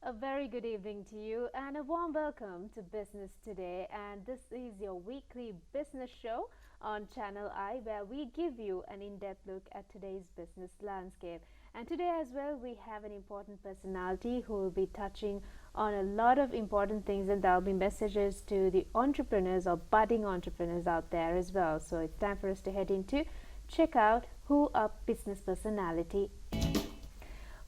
A very good evening to you and a warm welcome to Business Today. And this is your weekly business show on Channel I, where we give you an in-depth look at today's business landscape. And today as well, we have an important personality who will be touching on a lot of important things, and there will be messages to the entrepreneurs or budding entrepreneurs out there as well. So it's time for us to head into check out who our business personality is.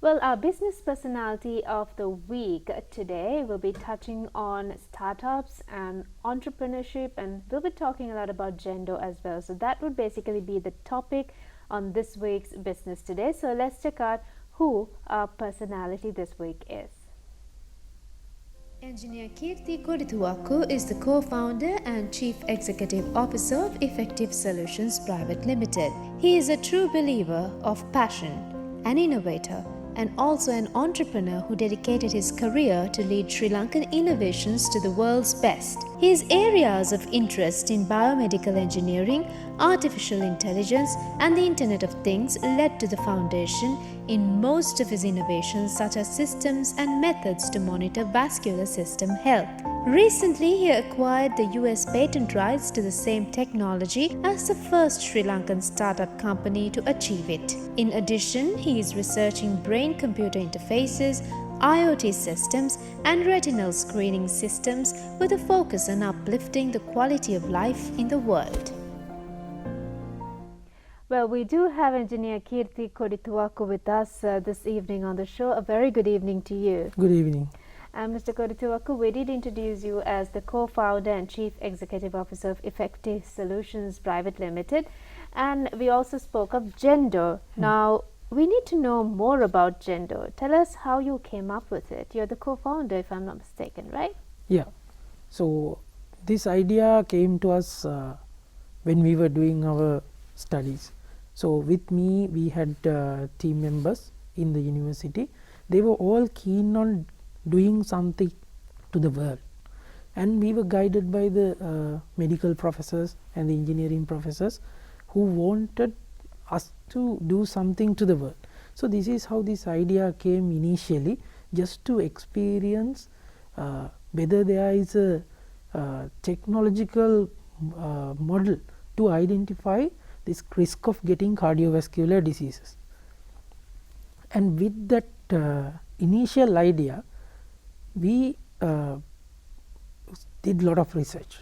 Well, our business personality of the week today will be touching on startups and entrepreneurship, and we'll be talking a lot about gender as well. So that would basically be the topic on this week's Business Today. So let's check out who our personality this week is. Engineer Keerthi Kodithuwakku is the co-founder and chief executive officer of Effective Solutions Private Limited. He is a true believer of passion, an innovator, and also an entrepreneur who dedicated his career to lead Sri Lankan innovations to the world's best. His areas of interest in biomedical engineering, artificial intelligence, and the Internet of Things led to the foundation in most of his innovations, such as systems and methods to monitor vascular system health. Recently, he acquired the US patent rights to the same technology as the first Sri Lankan startup company to achieve it. In addition, he is researching brain-computer interfaces, IoT systems, and retinal screening systems with a focus on uplifting the quality of life in the world. Well, we do have Engineer Keerthi Kodithuwakku with us this evening on the show. A very good evening to you. Good evening. And Mr. Kodithuwakku, we did introduce you as the co-founder and chief executive officer of Effective Solutions Private Limited, and we also spoke of gender. Now, we need to know more about gender. Tell us how you came up with it. You're the co-founder, if I'm not mistaken, right? Yeah. So, this idea came to us when we were doing our studies. So, with me, we had team members in the university. They were all keen on doing something to the world, and we were guided by the medical professors and the engineering professors who wanted us to do something to the world. So, this is how this idea came initially, just to experience whether there is a technological model to identify this risk of getting cardiovascular diseases. And with that initial idea, we did lot of research,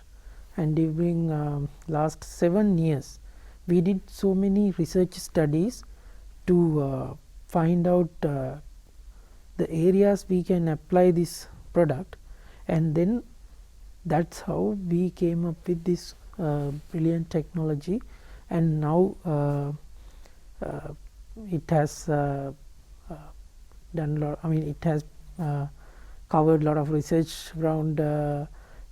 and during last 7 years we did so many research studies to find out the areas we can apply this product, and then that's how we came up with this brilliant technology. And now it has done lot, it has covered a lot of research around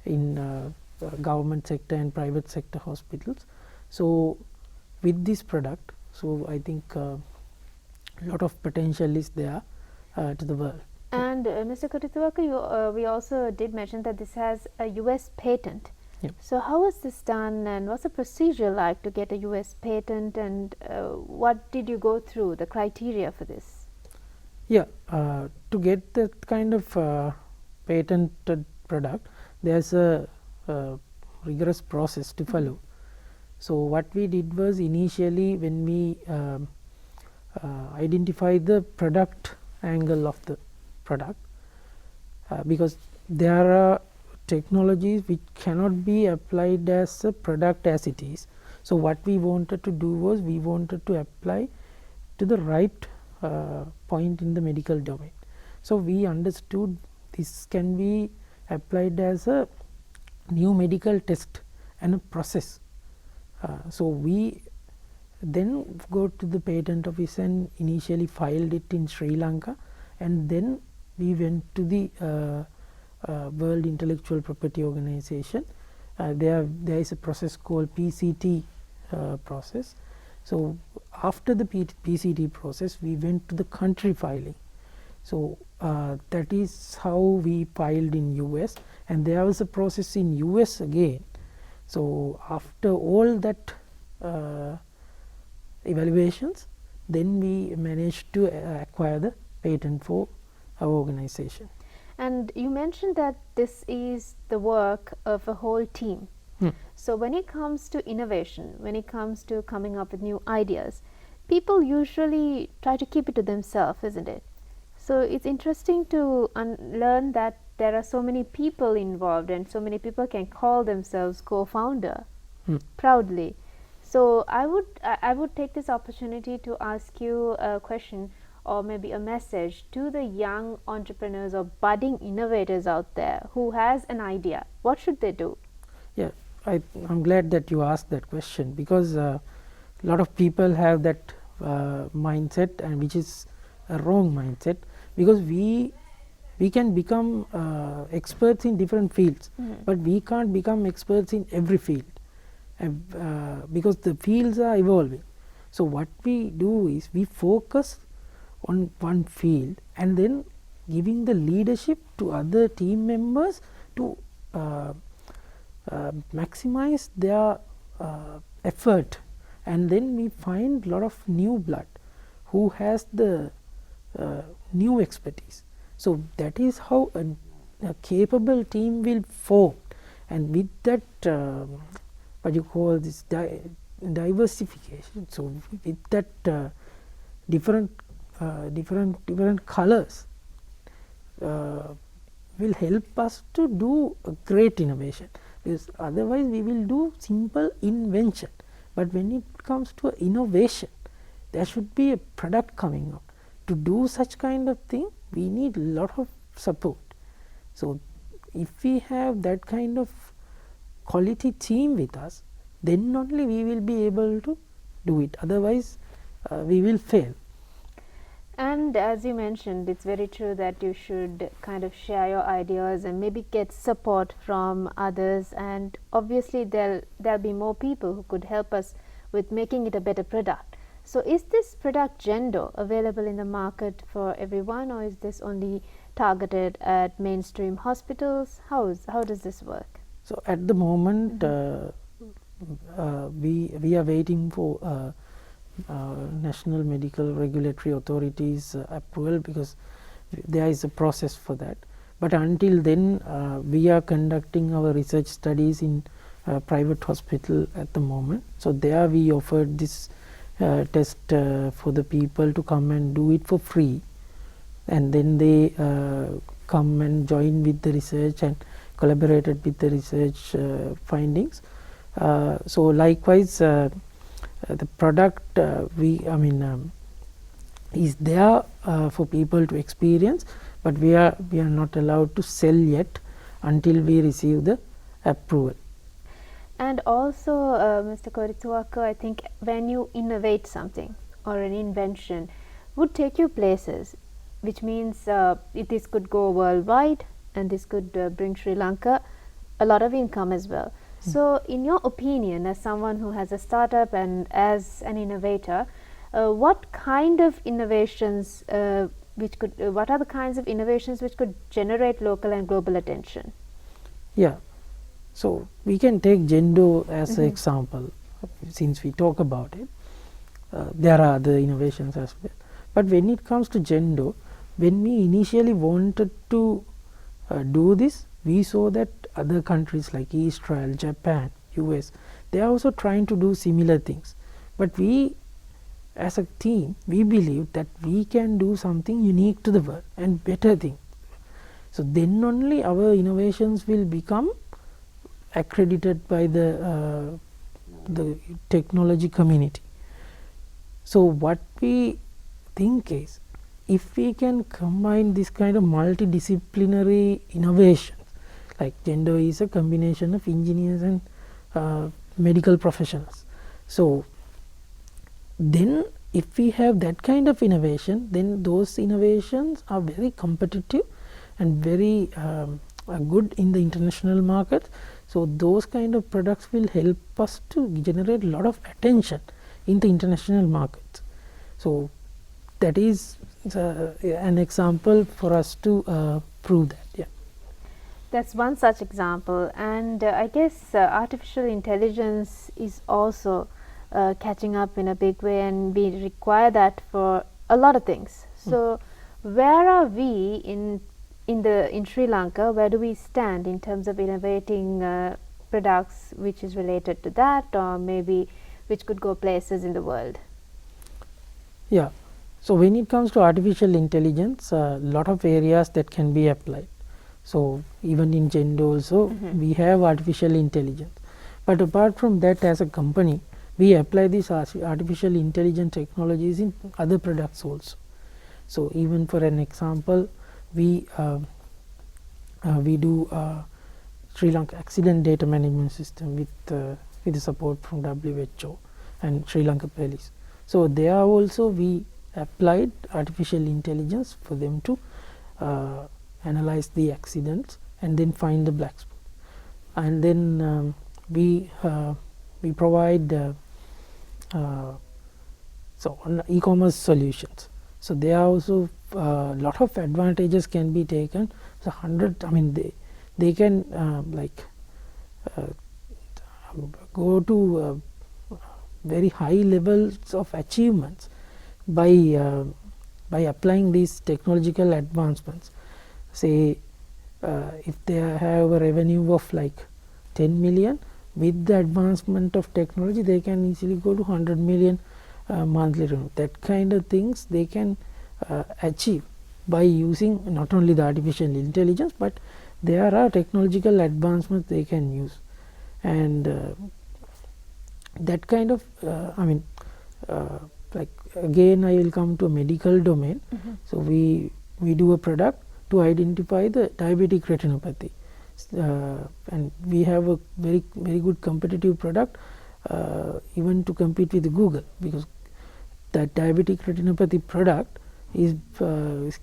in government sector and private sector hospitals. So, with this product, so I think a lot of potential is there to the world. And Mr. Kodithuwakku, we also did mention that this has a US patent. Yep. So how was this done, and what's the procedure like to get a US patent, and what did you go through, the criteria for this? Yeah, to get that kind of patented product, there's a rigorous process to follow. So, what we did was, initially when we identify the product angle of the product, because there are technologies which cannot be applied as a product as it is. So, what we wanted to do was, we wanted to apply to the right point in the medical domain. So, we understood this can be applied as a new medical test and a process. So, we then go to the patent office and initially filed it in Sri Lanka, and then we went to the World Intellectual Property Organization. There is a process called PCT process. So, after the PCT process, we went to the country filing. So, that is how we filed in US, and there was a process in US again. So, after all that evaluations, then we managed to acquire the patent for our organization. And you mentioned that this is the work of a whole team. So when it comes to innovation, when it comes to coming up with new ideas, people usually try to keep it to themselves, isn't it? So it's interesting to learn that there are so many people involved and so many people can call themselves co-founder proudly. So I would take this opportunity to ask you a question or maybe a message to the young entrepreneurs or budding innovators out there who has an idea. What should they do? Yeah, I'm glad that you asked that question, because a lot of people have that mindset, and which is a wrong mindset, because we can become experts in different fields, but we can't become experts in every field, because the fields are evolving. So what we do is we focus on one field and then giving the leadership to other team members to maximize their effort, and then we find lot of new blood who has the new expertise. So that is how a capable team will form, and with that what you call this diversification. So with that different colors will help us to do a great innovation, because otherwise we will do simple invention, but when it comes to innovation, there should be a product coming out. To do such kind of thing, we need a lot of support. So if we have that kind of quality team with us, then only we will be able to do it, otherwise we will fail. And as you mentioned, it's very true that you should kind of share your ideas and maybe get support from others, and obviously there'll be more people who could help us with making it a better product. So is this product Gendo available in the market for everyone, or is this only targeted at mainstream hospitals? How does this work? So at the moment we are waiting for National Medical Regulatory Authorities approval, because there is a process for that. But until then we are conducting our research studies in private hospital at the moment. So there we offered this test for the people to come and do it for free, and then they come and join with the research and collaborated with the research findings. So likewise the product is there for people to experience, but we are not allowed to sell yet until we receive the approval. And also, Mr. Kodithuwakku, I think when you innovate something or an invention would take you places, which means this could go worldwide, and this could bring Sri Lanka a lot of income as well. So in your opinion, as someone who has a startup and as an innovator, what kind of innovations what are the kinds of innovations which could generate local and global attention? Yeah, so we can take Gendo as an example, since we talk about it. There are other innovations as well, but when it comes to Gendo, when we initially wanted to do this, we saw that other countries like Israel, Japan, US, they are also trying to do similar things. But we as a team, we believe that we can do something unique to the world and better thing. So then only our innovations will become accredited by the technology community. So what we think is, if we can combine this kind of multidisciplinary innovations, like Gendo is a combination of engineers and medical professionals. So then if we have that kind of innovation, then those innovations are very competitive and very good in the international market. So those kind of products will help us to generate a lot of attention in the international markets. So that is an example for us to prove that. Yeah. That's one such example, and I guess artificial intelligence is also catching up in a big way, and we require that for a lot of things. So where are we in in Sri Lanka, where do we stand in terms of innovating products which is related to that, or maybe which could go places in the world? Yeah. So when it comes to artificial intelligence, a lot of areas that can be applied. So even in Gendo also we have artificial intelligence. But apart from that, as a company, we apply these artificial intelligence technologies in other products also. So even for an example, we do Sri Lanka accident data management system with the support from WHO and Sri Lanka Police. So there also we applied artificial intelligence for them to analyze the accidents and then find the black spot. And then we provide so on e-commerce solutions. So there are also lot of advantages can be taken. So they can go to very high levels of achievements by applying these technological advancements. Say if they have a revenue of like 10 million, with the advancement of technology they can easily go to 100 million monthly revenue. That kind of things they can achieve by using not only the artificial intelligence, but there are technological advancements they can use. And that kind of like again I will come to a medical domain. So we do a product to identify the diabetic retinopathy, and we have a very good competitive product even to compete with Google, because that diabetic retinopathy product is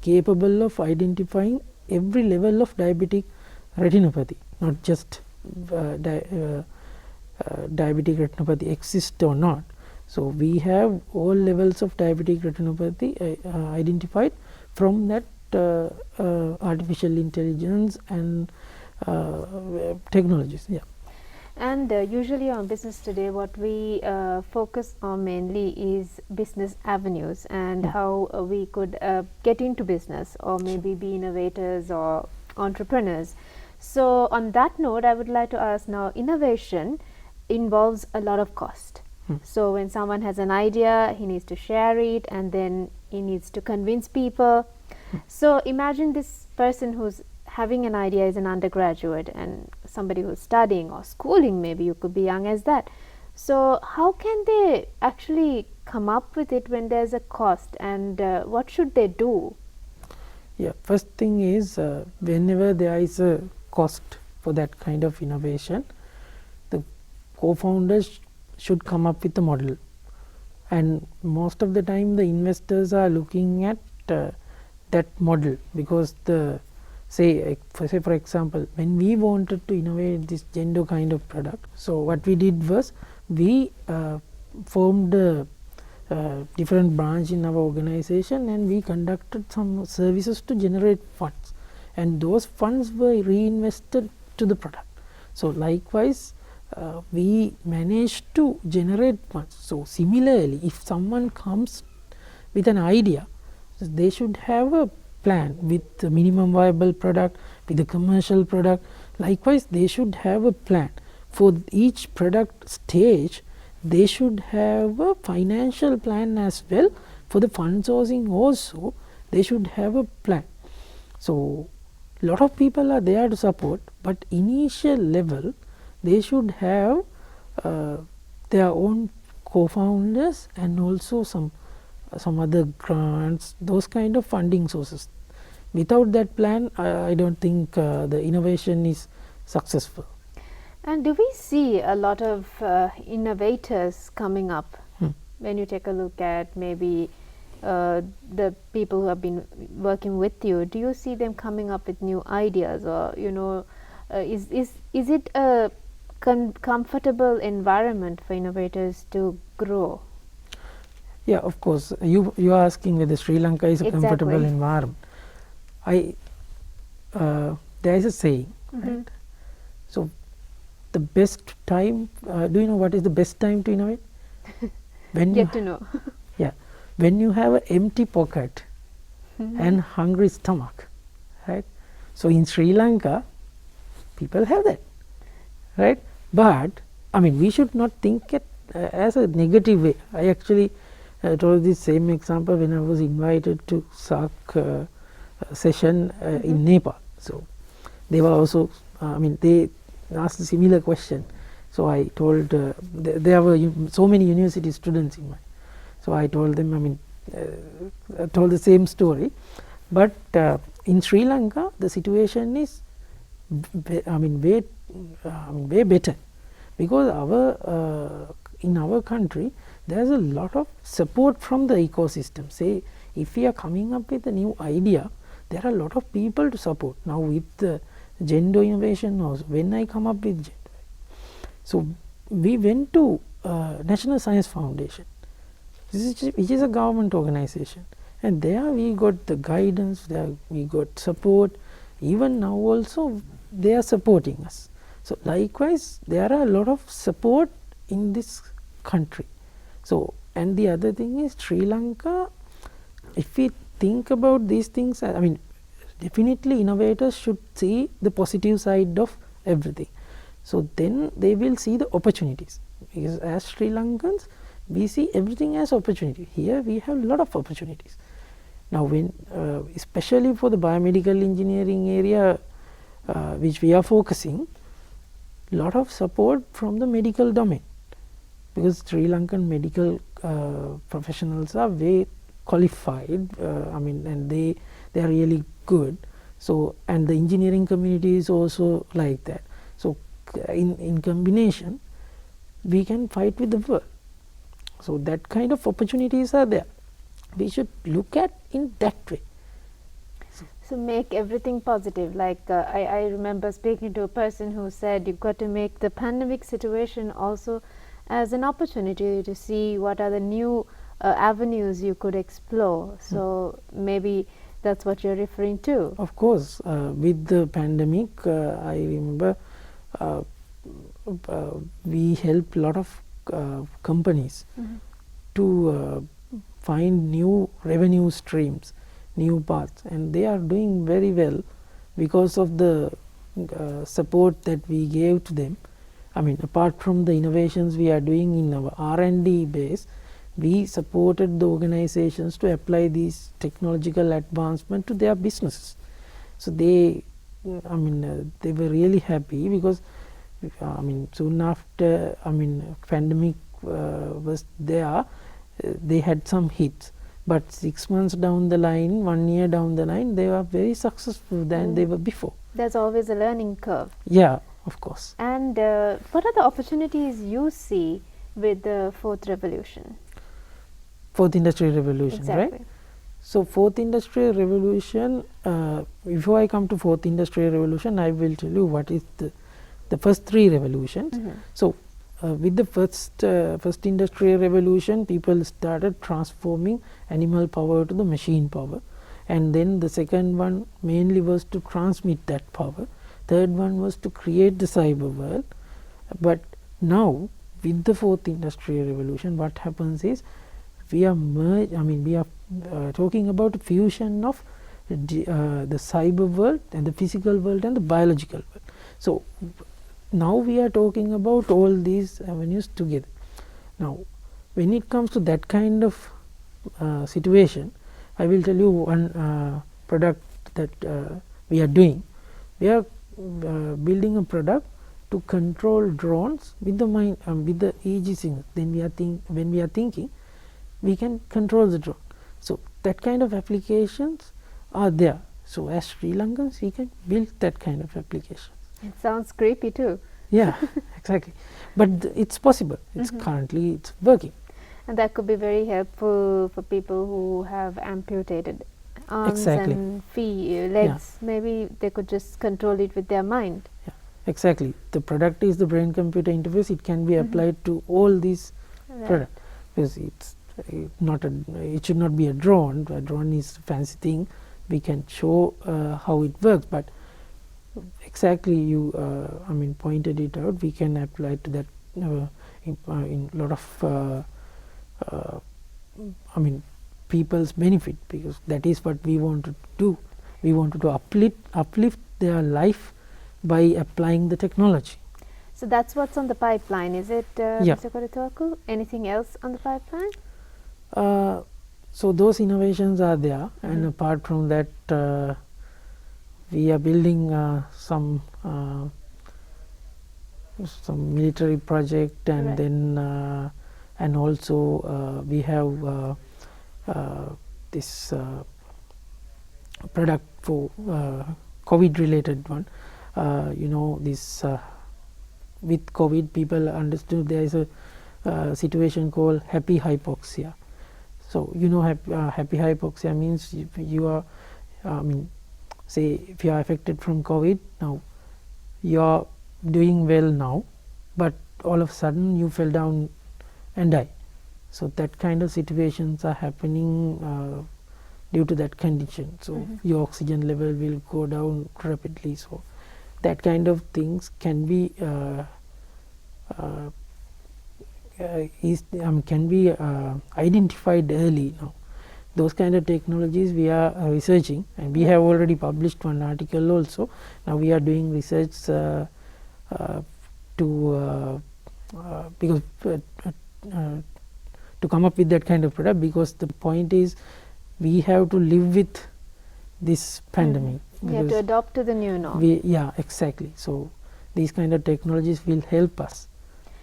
capable of identifying every level of diabetic retinopathy, not just diabetic retinopathy exists or not. So we have all levels of diabetic retinopathy identified from that artificial intelligence and technologies. Yeah. And usually on Business Today, what we focus on mainly is business avenues and how we could get into business, or maybe be innovators or entrepreneurs. So on that note, I would like to ask now, innovation involves a lot of cost. So when someone has an idea, he needs to share it, and then he needs to convince people. So imagine this person who's having an idea is an undergraduate, and somebody who's studying or schooling, maybe you could be young as that. So how can they actually come up with it when there's a cost, and what should they do? Yeah, first thing is whenever there is a cost for that kind of innovation, the co-founders should come up with a model, and most of the time the investors are looking at that model, because say for example, when we wanted to innovate this Gendo kind of product, so what we did was we formed a different branch in our organization, and we conducted some services to generate funds, and those funds were reinvested to the product. So likewise we managed to generate funds. So similarly, if someone comes with an idea, they should have a plan with the minimum viable product, with the commercial product. Likewise, they should have a plan for each product stage. They should have a financial plan as well. For the fund sourcing also, they should have a plan. So lot of people are there to support, but initial level they should have their own co-founders and also some other grants, those kind of funding sources. Without that plan, I don't think the innovation is successful. And do we see a lot of innovators coming up? When you take a look at maybe the people who have been working with you, do you see them coming up with new ideas, or is it a comfortable environment for innovators to grow? Yeah, of course. You are asking whether Sri Lanka is a comfortable environment. There is a saying, right? So the best time, do you know what is the best time to innovate? When Get to know. Yeah, when you have an empty pocket and hungry stomach, right? So in Sri Lanka, people have that, right? But I mean, we should not think it as a negative way. I actually told this same example when I was invited to SAARC session in Nepal. So they were also, I mean, they asked a similar question. So I told there were so many university students in my. So I told them, I mean, I told the same story, but in Sri Lanka the situation is, I mean, way better, because in our country there is a lot of support from the ecosystem. Say if we are coming up with a new idea, there are a lot of people to support. Now with the gender innovation also, when I come up with gender, so we went to National Science Foundation, which is a government organization, and there we got the guidance, there we got support. Even now also they are supporting us. So likewise there are a lot of support in this country. So and the other thing is Sri Lanka, if we think about these things, I mean, definitely innovators should see the positive side of everything. So then they will see the opportunities, because as Sri Lankans we see everything as opportunity. Here we have a lot of opportunities. Now when especially for the biomedical engineering area, which we are focusing, lot of support from the medical domain, because Sri Lankan medical professionals are very qualified, I mean, and they are really good. So and the engineering community is also like that. So in combination we can fight with the world. So that kind of opportunities are there. We should look at in that way. So make everything positive. Like I remember speaking to a person who said you've got to make the pandemic situation also as an opportunity to see what are the new avenues you could explore. So maybe that's what you're referring to. Of course, with the pandemic, I remember we helped a lot of companies to find new revenue streams, new paths, and they are doing very well because of the support that we gave to them. I mean, apart from the innovations we are doing in our R&D base, we supported the organizations to apply these technological advancement to their businesses. So they, I mean, they were really happy, because I mean, soon after, I mean, pandemic was there, they had some hits, but 6 months down the line, 1 year down the line, they were very successful than they were before. There's always a learning curve. Yeah, of course. And what are the opportunities you see with the fourth revolution? Fourth industrial revolution, Exactly. right? So fourth industrial revolution, before I come to fourth industrial revolution, I will tell you what is the first three revolutions. So with the first industrial revolution, people started transforming animal power to the machine power, and then the second one mainly was to transmit that power. Third one was to create the cyber world. But now with the fourth industrial revolution, what happens is we are talking about a fusion of the cyber world and the physical world and the biological world. So now we are talking about all these avenues together. Now when it comes to that kind of situation, I will tell you one product that we are doing. We are building a product to control drones with the with the EEG signal. Then when we are thinking, we can control the drone. So that kind of applications are there. So as Sri Lankans, we can build that kind of application. It sounds creepy too. Yeah, exactly. But it's possible. It's currently it's working. And that could be very helpful for people who have amputated arms Exactly. and legs. Maybe they could just control it with their mind. Yeah, exactly. The product is the brain-computer interface. It can be applied to all these products, because it's not it should not be a drone. A drone is a fancy thing. We can show how it works, but exactly you I mean pointed it out. We can apply to that in lot of I mean people's benefit, because that is what we wanted to do. We wanted to uplift their life by applying the technology. So that's what's on the pipeline, is it, Yeah. Mr. Kodithuwakku? Anything else on the pipeline? So those innovations are there, and apart from that, we are building some military project, and Right. then and also we have this product for COVID related one. This with COVID, people understood there is a situation called happy hypoxia. So happy hypoxia means if you are, say if you are affected from COVID, now you are doing well now, but all of a sudden you fell down and die. So that kind of situations are happening due to that condition. So your oxygen level will go down rapidly. So that kind of things can be identified early now. Those kind of technologies we are researching, and we have already published one article also. Now we are doing research because to come up with that kind of product, because the point is we have to live with this pandemic. You have to adopt to the new norm. Yeah, exactly. So these kind of technologies will help us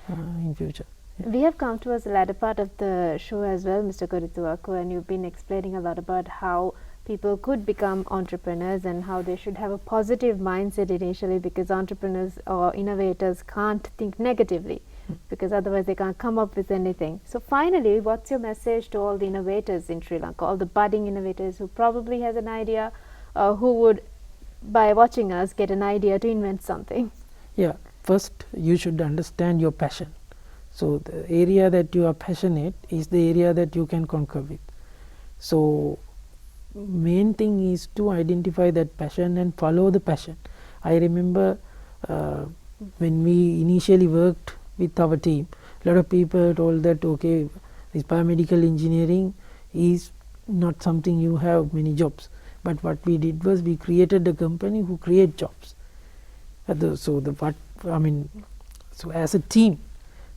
in future. We have come towards the latter part of the show as well, Mr. Kodithuwakku, and you've been explaining a lot about how people could become entrepreneurs and how they should have a positive mindset initially, because entrepreneurs or innovators can't think negatively, because otherwise they can't come up with anything. So finally, what's your message to all the innovators in Sri Lanka, all the budding innovators who probably has an idea, who would, by watching us, get an idea to invent something? Yeah, first you should understand your passion. So the area that you are passionate is the area that you can conquer with. So main thing is to identify that passion and follow the passion. I remember when we initially worked with our team, a lot of people told that okay, this biomedical engineering is not something you have many jobs. But what we did was we created a company who create jobs. So as a team,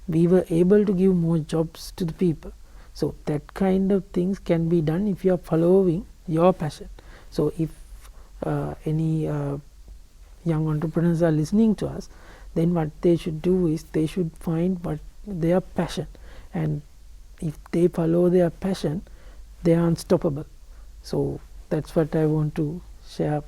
we were able to give more jobs to the people. So that kind of things can be done if you are following your passion. So if any young entrepreneurs are listening to us, then what they should do is they should find what their passion, and if they follow their passion, they are unstoppable. So that's what I want to share.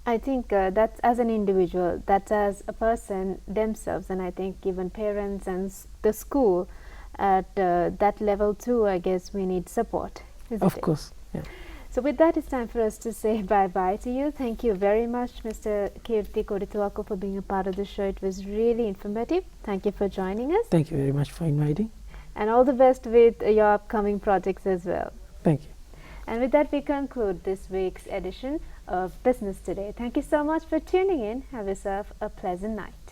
I think that's as an individual, that's as a person themselves, and I think even parents and the school at that level too, I guess we need support, isn't Of it? course, yeah. So with that, it's time for us to say bye-bye to you. Thank you very much, Mr. Keerthi Kodithuwakku, for being a part of the show. It was really informative. Thank you for joining us. Thank you very much for inviting. And all the best with your upcoming projects as well. Thank you. And with that, we conclude this week's edition of Business Today. Thank you so much for tuning in. Have yourself a pleasant night.